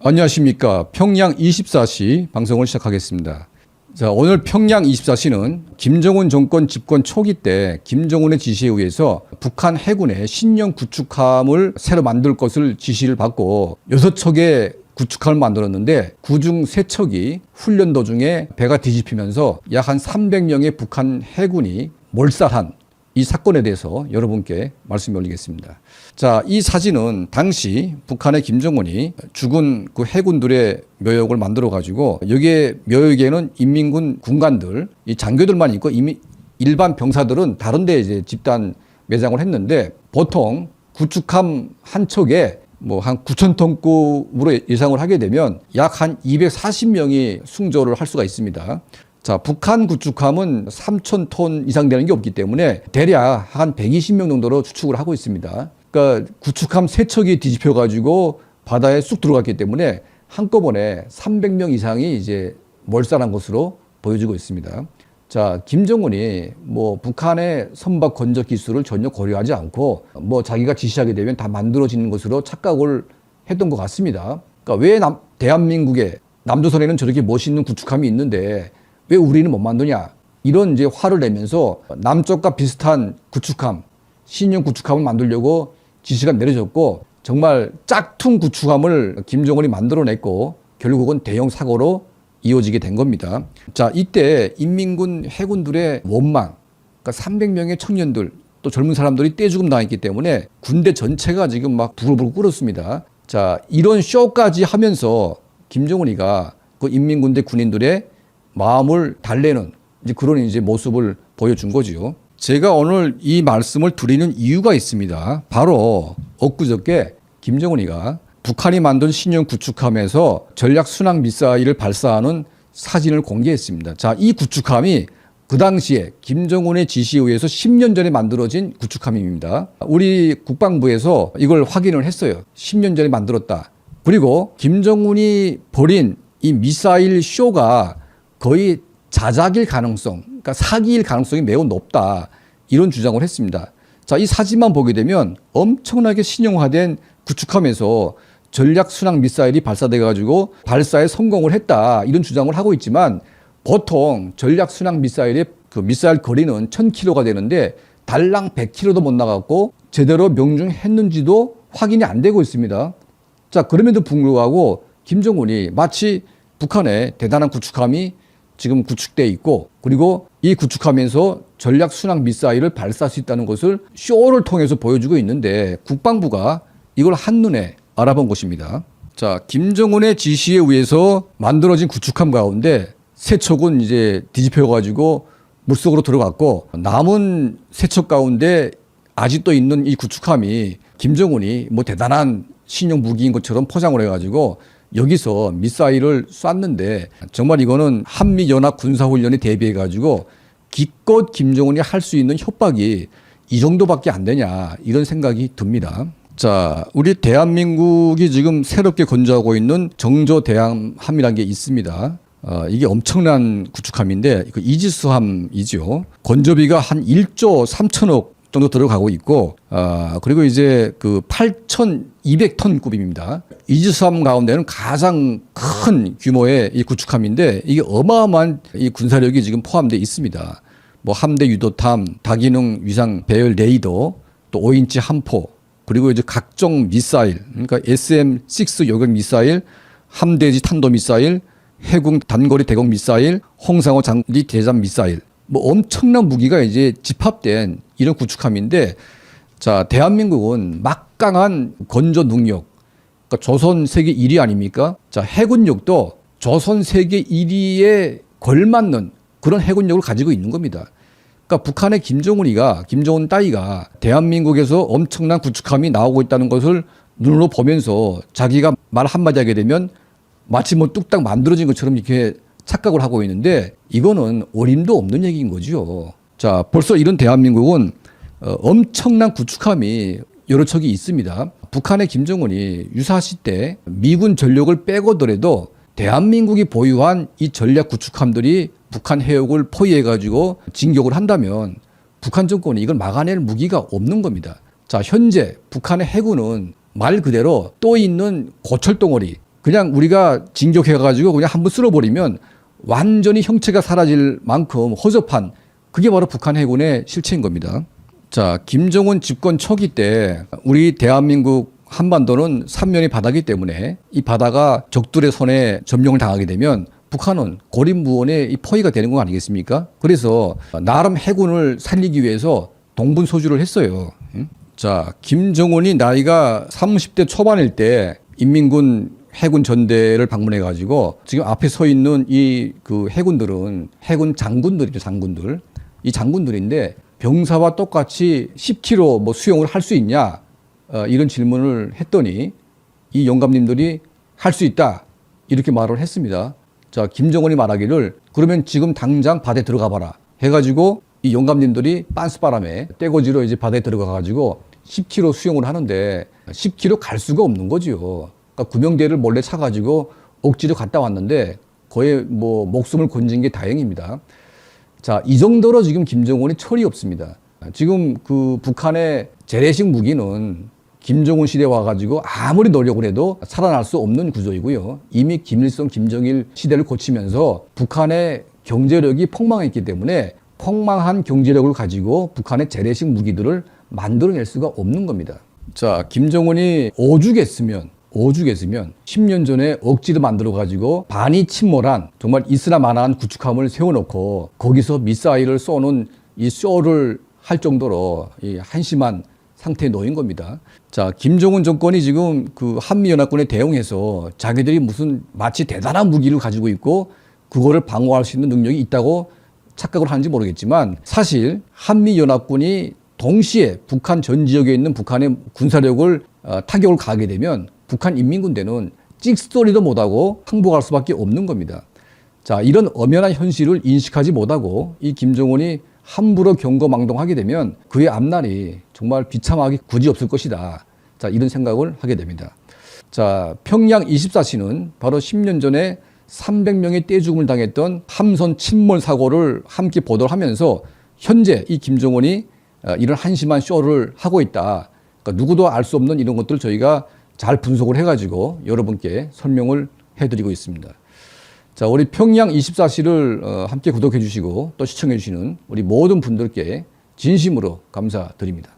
안녕하십니까. 평양 24시 방송을 시작하겠습니다. 자, 오늘 평양 24시는 김정은 정권 집권 초기 때 김정은의 지시에 의해서 북한 해군의 신형 구축함을 새로 만들 것을 지시를 받고 6척의 구축함을 만들었는데 그중 3척이 훈련 도중에 배가 뒤집히면서 약 한 300명의 북한 해군이 몰살한 이 사건에 대해서 여러분께 말씀 올리겠습니다. 자, 이 사진은 당시 북한의 김정은이 죽은 그 해군들의 묘역을 만들어 가지고 여기에 묘역에는 인민군 군관들, 이 장교들만 있고 일반 병사들은 다른 데 이제 집단 매장을 했는데 보통 구축함 한 척에 뭐 한 9,000톤급으로 예상을 하게 되면 약 한 240명이 승조를 할 수가 있습니다. 자, 북한 구축함은 3,000톤 이상 되는 게 없기 때문에 대략 한 120명 정도로 추측을 하고 있습니다. 그러니까 구축함 3척이 뒤집혀 가지고 바다에 쑥 들어갔기 때문에 한꺼번에 300명 이상이 이제 몰살한 것으로 보여지고 있습니다. 자, 김정은이 뭐 북한의 선박 건조 기술을 전혀 고려하지 않고 뭐 자기가 지시하게 되면 다 만들어지는 것으로 착각을 했던 것 같습니다. 그러니까 왜 대한민국에 남조선에는 저렇게 멋있는 구축함이 있는데 왜 우리는 못 만드냐, 이런 이제 화를 내면서 남쪽과 비슷한 구축함, 신형 구축함을 만들려고 지시가 내려졌고 정말 짝퉁 구축함을 김정은이 만들어냈고 결국은 대형 사고로 이어지게 된 겁니다. 자, 이때 인민군 해군들의 원망, 그러니까 300명의 청년들 또 젊은 사람들이 떼죽음 당했기 때문에 군대 전체가 지금 막 부글부글 끓었습니다. 자, 이런 쇼까지 하면서 김정은이가 그 인민군대 군인들의 마음을 달래는 이제 그런 이제 모습을 보여준 거죠. 제가 오늘 이 말씀을 드리는 이유가 있습니다. 바로 엊그저께 김정은이가 북한이 만든 신형 구축함에서 전략 순항 미사일을 발사하는 사진을 공개했습니다. 자, 이 구축함이 그 당시에 김정은의 지시에 의해서 10년 전에 만들어진 구축함입니다. 우리 국방부에서 이걸 확인을 했어요. 10년 전에 만들었다. 그리고 김정은이 벌인 이 미사일 쇼가 거의 자작일 가능성, 그러니까 사기일 가능성이 매우 높다, 이런 주장을 했습니다. 자, 이 사진만 보게 되면 엄청나게 신형화된 구축함에서 전략 순항 미사일이 발사돼 가지고 발사에 성공을 했다, 이런 주장을 하고 있지만 보통 전략 순항 미사일의 그 미사일 거리는 1,000km가 되는데 달랑 100km도 못 나갔고 제대로 명중했는지도 확인이 안 되고 있습니다. 자, 그럼에도 불구하고 김정은이 마치 북한의 대단한 구축함이 지금 구축돼 있고 그리고 이 구축함에서 전략 순항 미사일을 발사할 수 있다는 것을 쇼를 통해서 보여주고 있는데 국방부가 이걸 한눈에 알아본 것입니다. 자, 김정은의 지시에 의해서 만들어진 구축함 가운데 3척은 이제 뒤집혀 가지고 물속으로 들어갔고 남은 3척 가운데 아직도 있는 이 구축함이 김정은이 뭐 대단한 신형 무기인 것처럼 포장을 해가지고 여기서 미사일을 쐈는데 정말 이거는 한미연합 군사훈련에 대비해 가지고 기껏 김정은이 할 수 있는 협박이 이 정도밖에 안 되냐, 이런 생각이 듭니다. 자, 우리 대한민국이 지금 새롭게 건조하고 있는 정조대함이라는 게 있습니다. 이게 엄청난 구축함인데 그 이지스함이죠. 건조비가 한 1조 3천억 정도 들어가고 있고, 그리고 이제 그 8,200톤급입니다. 이지스함 가운데는 가장 큰 규모의 이 구축함인데 이게 어마어마한 이 군사력이 지금 포함되어 있습니다. 뭐 함대 유도탄, 다기능 위상 배열 레이더, 또 5인치 함포, 그리고 이제 각종 미사일, 그러니까 SM-6 요격 미사일, 함대지 탄도 미사일, 해군 단거리 대공 미사일, 홍상호 장거리 대잠 미사일, 뭐 엄청난 무기가 이제 집합된 이런 구축함인데, 자, 대한민국은 막강한 건조 능력, 그러니까 조선 세계 1위 아닙니까? 자, 해군력도 조선 세계 1위에 걸맞는 그런 해군력을 가지고 있는 겁니다. 그러니까 북한의 김정은 따위가 대한민국에서 엄청난 구축함이 나오고 있다는 것을 눈으로 보면서 자기가 말 한마디 하게 되면 마치 뭐 뚝딱 만들어진 것처럼 이렇게 착각을 하고 있는데 이거는 어림도 없는 얘기인 거죠. 자, 벌써 이런 대한민국은 엄청난 구축함이 여러 척이 있습니다. 북한의 김정은이 유사시 때 미군 전력을 빼고더라도 대한민국이 보유한 이 전략 구축함들이 북한 해역을 포위해가지고 진격을 한다면 북한 정권이 이걸 막아낼 무기가 없는 겁니다. 자, 현재 북한의 해군은 말 그대로 또 있는 고철덩어리, 그냥 우리가 징격해가지고 그냥 한번 쓸어버리면 완전히 형체가 사라질 만큼 허접한 그게 바로 북한 해군의 실체인 겁니다. 자, 김정은 집권 초기 때 우리 대한민국 한반도는 삼면이 바다이기 때문에 이 바다가 적들의 손에 점령을 당하게 되면 북한은 고립무원의 이 포위가 되는 거 아니겠습니까? 그래서 나름 해군을 살리기 위해서 동분서주를 했어요. 자, 김정은이 나이가 30대 초반일 때 인민군 해군 전대를 방문해 가지고 지금 앞에 서 있는 이 그 해군들은 해군 장군들이죠, 장군들. 이 장군들인데 병사와 똑같이 10km 뭐 수영을 할 수 있냐? 이런 질문을 했더니 이 영감님들이 할 수 있다. 이렇게 말을 했습니다. 자, 김정은이 말하기를 그러면 지금 당장 바다에 들어가 봐라. 해가지고 이 영감님들이 빤스바람에 떼거지로 이제 바다에 들어가 가지고 10km 수영을 하는데 10km 갈 수가 없는 거죠. 그러니까 구명대를 몰래 차가지고 억지로 갔다 왔는데 거의 뭐 목숨을 건진 게 다행입니다. 자, 이 정도로 지금 김정은이 철이 없습니다. 지금 그 북한의 재래식 무기는 김정은 시대에 와가지고 아무리 노력을 해도 살아날 수 없는 구조이고요. 이미 김일성, 김정일 시대를 거치면서 북한의 경제력이 폭망했기 때문에 폭망한 경제력을 가지고 북한의 재래식 무기들을 만들어낼 수가 없는 겁니다. 자, 김정은이 오죽했으면 10년 전에 억지로 만들어가지고 반이 침몰한 정말 있으나마나한 구축함을 세워놓고 거기서 미사일을 쏘는 이 쇼를 할 정도로 이 한심한 상태에 놓인 겁니다. 자, 김정은 정권이 지금 그 한미연합군에 대응해서 자기들이 무슨 마치 대단한 무기를 가지고 있고 그거를 방어할 수 있는 능력이 있다고 착각을 하는지 모르겠지만 사실 한미연합군이 동시에 북한 전 지역에 있는 북한의 군사력을 타격을 가하게 되면 북한 인민군대는 찍소리도 못하고 항복할 수밖에 없는 겁니다. 자, 이런 엄연한 현실을 인식하지 못하고 이 김정은이 함부로 경거망동하게 되면 그의 앞날이 정말 비참하기 굳이 없을 것이다. 자, 이런 생각을 하게 됩니다. 자, 평양 24시는 바로 10년 전에 300명의 떼죽음을 당했던 함선 침몰 사고를 함께 보도를 하면서 현재 이 김정은이 이런 한심한 쇼를 하고 있다. 그러니까 누구도 알 수 없는 이런 것들을 저희가 잘 분석을 해가지고 여러분께 설명을 해드리고 있습니다. 자, 우리 평양 24시를 함께 구독해 주시고 또 시청해 주시는 우리 모든 분들께 진심으로 감사드립니다.